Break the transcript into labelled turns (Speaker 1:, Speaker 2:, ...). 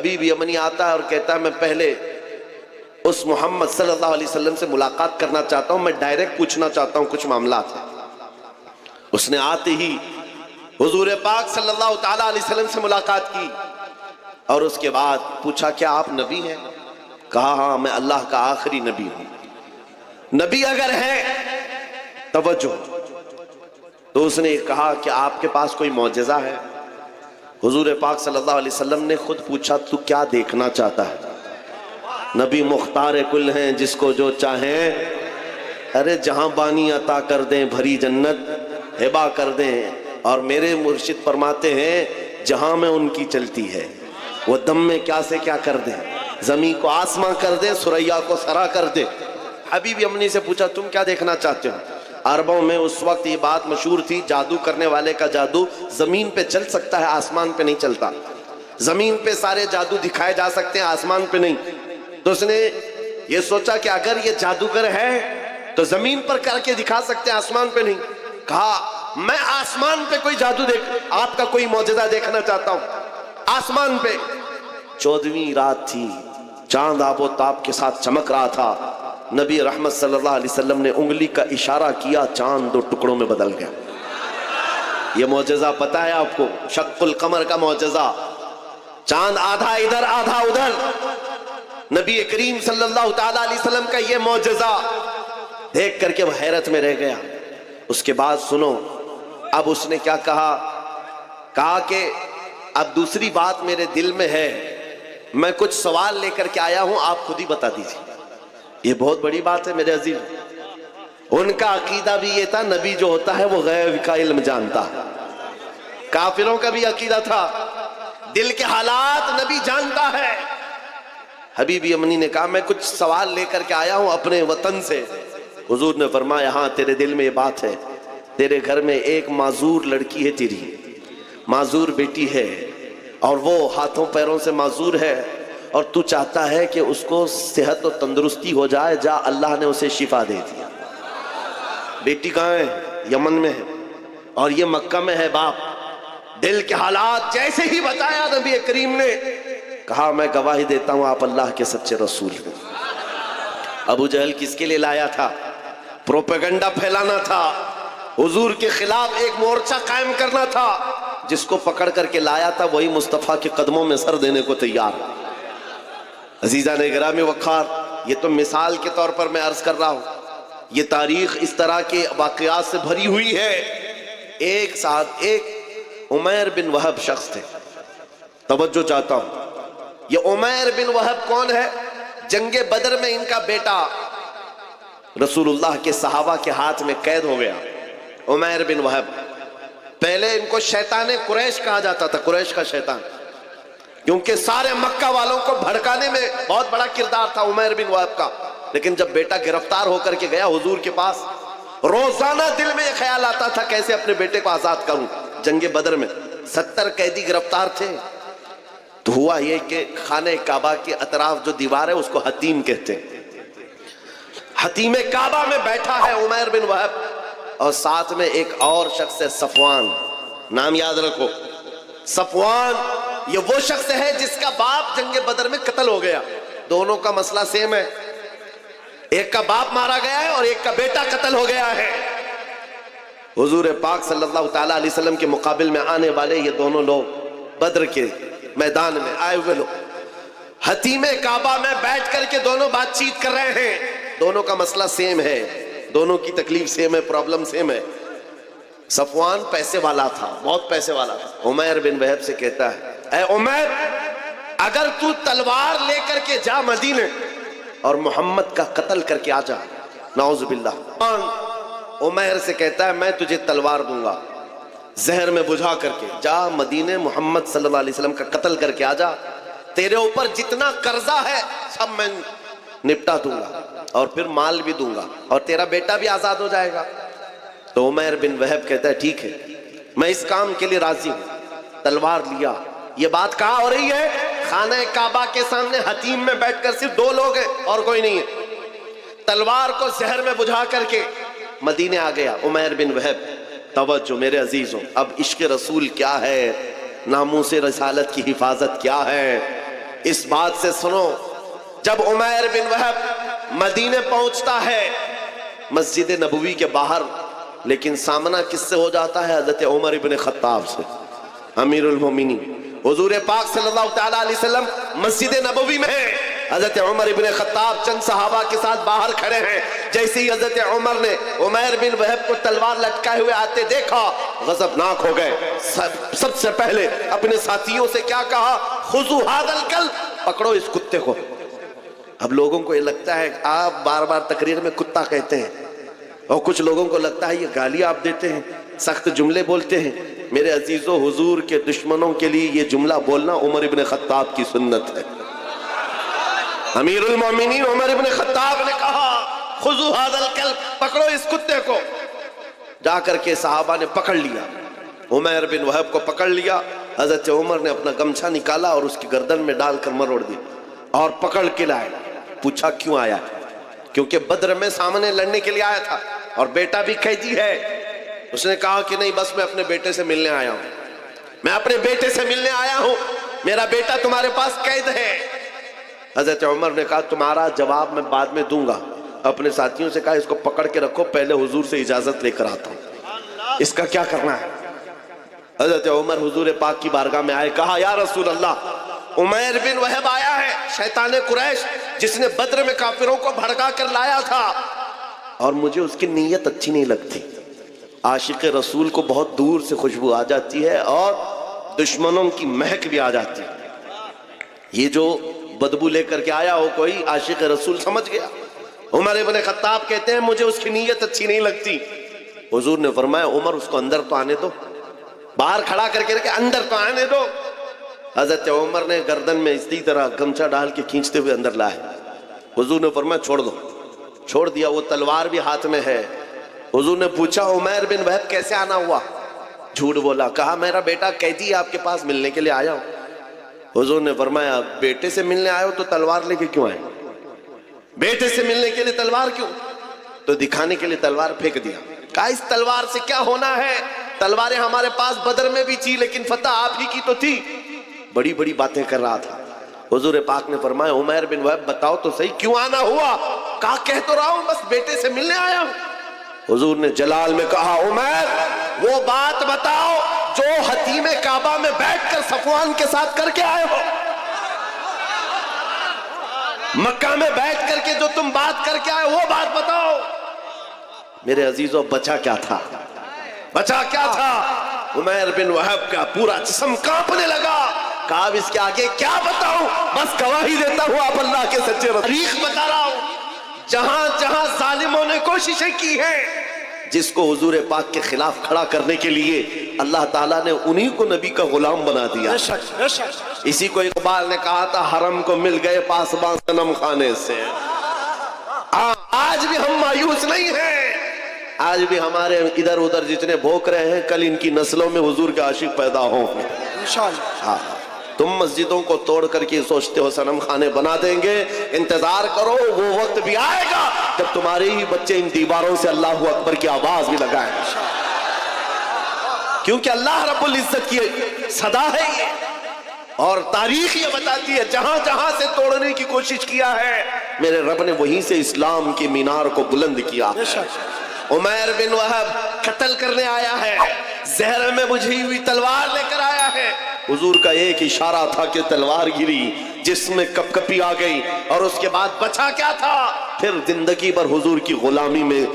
Speaker 1: حبیب یمنی آتا ہے اور کہتا ہے میں پہلے اس محمد صلی اللہ علیہ وسلم سے ملاقات کرنا چاہتا ہوں، میں ڈائریکٹ پوچھنا چاہتا ہوں کچھ معاملات ہیں۔ اس نے آتے ہی حضور پاک صلی اللہ تعالیٰ علیہ وسلم سے ملاقات کی اور اس کے بعد پوچھا کیا آپ نبی ہیں؟ کہا ہاں میں اللہ کا آخری نبی ہوں۔ نبی اگر ہے توجہ، تو اس نے کہا کہ آپ کے پاس کوئی معجزہ ہے؟ حضور پاک صلی اللہ علیہ وسلم نے خود پوچھا تو کیا دیکھنا چاہتا ہے؟ نبی مختار کل ہیں، جس کو جو چاہیں ارے جہاں بانی عطا کر دیں، بھری جنت ہبا کر دیں۔ اور میرے مرشد فرماتے ہیں جہاں میں ان کی چلتی ہے وہ دم میں کیا سے کیا کر دیں، زمین کو آسمان کر دیں، سریا کو سرا کر دیں۔ حبیب یمنی سے پوچھا تم کیا دیکھنا چاہتے ہو؟ عربوں میں اس وقت یہ بات مشہور تھی، جادو کرنے والے کا جادو زمین پہ چل سکتا ہے، آسمان پہ نہیں چلتا۔ زمین پہ سارے جادو دکھائے جا سکتے ہیں، آسمان پہ نہیں۔ تو اس نے یہ سوچا کہ اگر یہ جادوگر ہے تو زمین پر کر کے دکھا سکتے ہیں، آسمان پہ نہیں۔ کہا میں آسمان پہ کوئی جادو آپ کا کوئی معجزہ دیکھنا چاہتا ہوں، آسمان پہ۔ 14ویں رات تھی، چاند آب و تاب کے ساتھ چمک رہا تھا۔ نبی رحمت صلی اللہ علیہ وسلم نے انگلی کا اشارہ کیا، چاند 2 ٹکڑوں میں بدل گیا۔ یہ معجزہ پتہ ہے آپ کو؟ شق القمر کا معجزہ، چاند آدھا ادھر آدھا ادھر۔ نبی کریم صلی اللہ تعالیٰ علیہ وسلم کا یہ معجزہ دیکھ کر کے وہ حیرت میں رہ گیا۔ اس کے بعد سنو، اب اس نے کیا کہا کہ اب دوسری بات میرے دل میں ہے، میں کچھ سوال لے کر کے آیا ہوں، آپ خود ہی بتا دیجیے۔ یہ بہت بڑی بات ہے میرے عزیز۔ ان کا عقیدہ بھی یہ تھا نبی جو ہوتا ہے وہ غیب کا علم جانتا ہے۔ کافروں کا بھی عقیدہ تھا دل کے حالات نبی جانتا ہے۔ حبیب یمنی نے کہا میں کچھ سوال لے کر کے آیا ہوں اپنے وطن سے۔ حضور نے فرمایا ہاں تیرے دل میں یہ بات ہے، تیرے گھر میں ایک معذور لڑکی ہے، تیری معذور بیٹی ہے، اور وہ ہاتھوں پیروں سے معذور ہے، اور تو چاہتا ہے کہ اس کو صحت و تندرستی ہو جائے، جا اللہ نے اسے شفا دے دیا۔ بیٹی کہاں ہے؟ یمن میں ہے، اور یہ مکہ میں ہے۔ باپ دل کے حالات جیسے ہی بتایا نبی کریم نے، کہا میں گواہی دیتا ہوں آپ اللہ کے سچے رسول ہیں۔ ابو جہل کس کے لیے لایا تھا؟ پروپیگنڈا پھیلانا تھا، حضور کے خلاف ایک مورچہ قائم کرنا تھا۔ جس کو پکڑ کر کے لایا تھا وہی مصطفیٰ کے قدموں میں سر دینے کو تیار۔ عزیزان گرامی وقار، یہ تو مثال کے طور پر میں عرض کر رہا ہوں، یہ تاریخ اس طرح کے واقعات سے بھری ہوئی ہے۔ ایک ساتھ ایک عمیر بن وہب شخص تھے، توجہ چاہتا ہوں۔ یہ عمیر بن وہب کون ہے؟ جنگ بدر میں ان کا بیٹا رسول اللہ کے صحابہ کے ہاتھ میں قید ہو گیا۔ عمیر بن وہب، پہلے ان کو شیطان قریش کہا جاتا تھا، قریش کا شیطان، کیونکہ سارے مکہ والوں کو بھڑکانے میں بہت بڑا کردار تھا عمیر بن وہب کا۔ لیکن جب بیٹا گرفتار ہو کر کے گیا حضور کے پاس، روزانہ دل میں یہ خیال آتا تھا کیسے اپنے بیٹے کو آزاد کروں۔ جنگ بدر میں 70 قیدی گرفتار تھے، تو ہوا یہ کہ خانہ کعبہ کے اطراف جو دیوار ہے اس کو حتیم کہتے ہیں۔ حتیم کعبہ میں بیٹھا ہے عمیر بن وہب، اور ساتھ میں ایک اور شخص ہے صفوان، نام یاد رکھو صفوان۔ یہ وہ شخص ہے جس کا باپ جنگ بدر میں قتل ہو گیا۔ دونوں کا مسئلہ سیم ہے، ایک کا باپ مارا گیا ہے اور ایک کا بیٹا قتل ہو گیا ہے۔ حضور پاک صلی اللہ تعالیٰ علیہ وسلم کے مقابل میں آنے والے یہ دونوں لوگ بدر کے میدان میں آئے ہوئے لوگ حتیم کعبہ میں بیٹھ کر کے دونوں بات چیت کر رہے ہیں۔ دونوں کا مسئلہ سیم ہے، دونوں کی تکلیف سیم ہے، پرابلم سیم ہے۔ صفوان پیسے والا تھا، بہت پیسے والا تھا۔ عمیر بن وہب سے کہتا ہے اے عمیر، اگر تو تلوار لے کر کے جا مدینے اور محمد کا قتل کر کے آ جا، نعوذ باللہ۔ عمیر سے کہتا ہے میں تجھے تلوار دوں گا، زہر میں بجھا کر کے جا مدینے، محمد صلی اللہ علیہ وسلم کا قتل کر کے آ جا، تیرے اوپر جتنا قرضہ ہے سب میں نپٹا دوں گا، اور پھر مال بھی دوں گا، اور تیرا بیٹا بھی آزاد ہو جائے گا۔ تو عمیر بن وہب کہتا ہے ٹھیک ہے، میں اس کام کے لیے راضی ہوں۔ تلوار لیا۔ یہ بات کہاں ہو رہی ہے؟ خانہ کعبہ کے سامنے حتیم میں بیٹھ کر صرف 2 لوگ ہیں اور کوئی نہیں ہے۔ تلوار کو زہر میں بجھا کر کے مدینے آ گیا عمیر بن وہب۔ توجہ میرے عزیزوں، اب عشق رسول کیا ہے، ناموس رسالت کی حفاظت کیا ہے، اس بات سے سنو، جب عمیر بن وہب مدینے پہنچتا ہے مسجد نبوی کے باہر، لیکن سامنا کس سے ہو جاتا ہے؟ حضرت عمر بن خطاب سے، امیر المومنین۔ حضور پاک صلی اللہ تعالیٰ علیہ وسلم مسجد نبوی میں ہیں، حضرت عمر بن خطاب چند صحابہ کے ساتھ باہر کھڑے ہیں۔ جیسے ہی حضرت عمر نے عمیر بن وہب کو تلوار لٹکائے ہوئے آتے دیکھا، غضبناک ہو گئے۔ سب سے پہلے اپنے ساتھیوں سے کیا کہا؟ خذوا ھذا الکلب، پکڑو اس کتے کو۔ اب لوگوں کو یہ لگتا ہے آپ بار بار تقریر میں کتا کہتے ہیں، اور کچھ لوگوں کو لگتا ہے یہ گالی آپ دیتے ہیں، سخت جملے بولتے ہیں۔ میرے عزیزو، حضور کے دشمنوں کے لیے یہ جملہ بولنا عمر ابن خطاب کی سنت ہے۔ امیر المومنین عمر ابن خطاب نے کہا خذوا ھذا الکلب، پکڑو اس کتے کو۔ جا کر کے صحابہ نے پکڑ لیا، عمیر بن وہب کو پکڑ لیا۔ حضرت عمر نے اپنا گمچھا نکالا اور اس کی گردن میں ڈال کر مروڑ دی اور پکڑ کے لائے۔ پوچھا کیوں آیا؟ کیونکہ بدر میں سامنے لڑنے کے لیے آیا تھا اور بیٹا بھی قیدی ہے۔ اس نے کہا کہ نہیں، بس میں اپنے بیٹے سے ملنے آیا ہوں، میں اپنے بیٹے سے ملنے آیا ہوں، میرا بیٹا تمہارے پاس قید ہے۔ حضرت عمر نے کہا تمہارا جواب میں بعد میں دوں گا۔ اپنے ساتھیوں سے کہا اس کو پکڑ کے رکھو، پہلے حضور سے اجازت لے کر آتا ہوں، اس کا کیا کرنا ہے۔ حضرت عمر حضور پاک کی بارگاہ میں آئے، کہا یا رسول اللہ، عمیر بن وہب آیا ہے، شیطان قریش جس نے بدر میں کافروں کو بھڑکا کر لایا تھا، اور مجھے اس کی نیت اچھی نہیں لگتی۔ عاشق رسول کو بہت دور سے خوشبو آ جاتی ہے اور دشمنوں کی مہک بھی آ جاتی ہے۔ یہ جو بدبو لے کر کے آیا ہو کوئی، عاشق رسول سمجھ گیا۔ عمر ابن خطاب کہتے ہیں مجھے اس کی نیت اچھی نہیں لگتی۔ حضور نے فرمایا عمر اس کو اندر تو آنے دو، باہر کھڑا کر کے اندر تو آنے دو۔ حضرت عمر نے گردن میں اسی طرح گمچھا ڈال کے کھینچتے ہوئے اندر لائے۔ حضور نے فرمایا چھوڑ دو، چھوڑ دیا۔ وہ تلوار بھی ہاتھ میں ہے۔ حضور نے پوچھا عمیر بن وہب کیسے آنا ہوا؟ جھوٹ بولا، کہا میرا بیٹا قیدی ہے، آپ کے پاس ملنے کے لیے آیا ہوں۔ حضور نے فرمایا بیٹے سے ملنے آئے ہو تو تلوار لے کے کیوں آئے؟ بیٹے سے ملنے کے لیے تلوار کیوں؟ تو دکھانے کے لیے تلوار پھینک دیا۔ کہا اس تلوار سے کیا ہونا ہے؟ تلواریں ہمارے پاس بدر میں بھی تھی، لیکن فتح آپ ہی کی تو تھی۔ بڑی بڑی باتیں کر رہا تھا۔ حضور پاک نے فرمایا عمیر بن وہب بتاؤ تو صحیح کیوں آنا ہوا؟ کہا کہہ تو رہا ہوں بس بیٹے سے ملنے آیا ہوں۔ حضور نے جلال میں کہا عمیر وہ بات بتاؤ جو حتیم کعبہ میں بیٹھ کر صفوان کے ساتھ کر کے آئے ہو، مکہ میں بیٹھ کر کے جو تم بات کر کے آئے وہ بات بتاؤ۔ میرے عزیزو بچا کیا تھا؟ بچا کیا تھا؟ عمیر بن وہب کا پورا جسم کانپنے لگا۔ کہا اب اس کے آگے کیا بتاؤں، بس گواہی دیتا ہوں آپ اللہ کے سچے رسول، تاریخ بتا رہا ہوں۔ جہاں جہاں ظالموں نے کوششیں کی ہیں، جس کو حضور پاک کے خلاف کھڑا کرنے کے لیے اللہ تعالیٰ نے انہی کو نبی کا غلام بنا دیا۔ اسی کو اقبال نے کہا تھا حرم کو مل گئے پاسباں صنم خانے سے۔ آج بھی ہم مایوس نہیں ہیں، آج بھی ہمارے ادھر ادھر جتنے بھوک رہے ہیں کل ان کی نسلوں میں حضور کے عاشق پیدا ہوں گے انشاءاللہ۔ تم مسجدوں کو توڑ کر کے سوچتے ہو صنم خانے بنا دیں گے، انتظار کرو وہ وقت بھی آئے گا جب تمہارے ہی بچے ان دیواروں سے اللہ اکبر کی آواز بھی لگائیں، کیونکہ اللہ رب العزت کی صدا ہے یہ، اور تاریخ یہ بتاتی ہے جہاں جہاں سے توڑنے کی کوشش کیا ہے میرے رب نے وہیں سے اسلام کی مینار کو بلند کیا۔ عمیر بن وہب قتل کرنے آیا ہے، زہر میں بجھی ہوئی تلوار لے کر آیا ہے۔ حضور کا ایک اشارہ تھا کہ تلوار گری، جس میں کپ کپی آ گئی، اور اس کے بعد بچا کیا تھا؟ پھر زندگی بھر حضور کی غلامی میں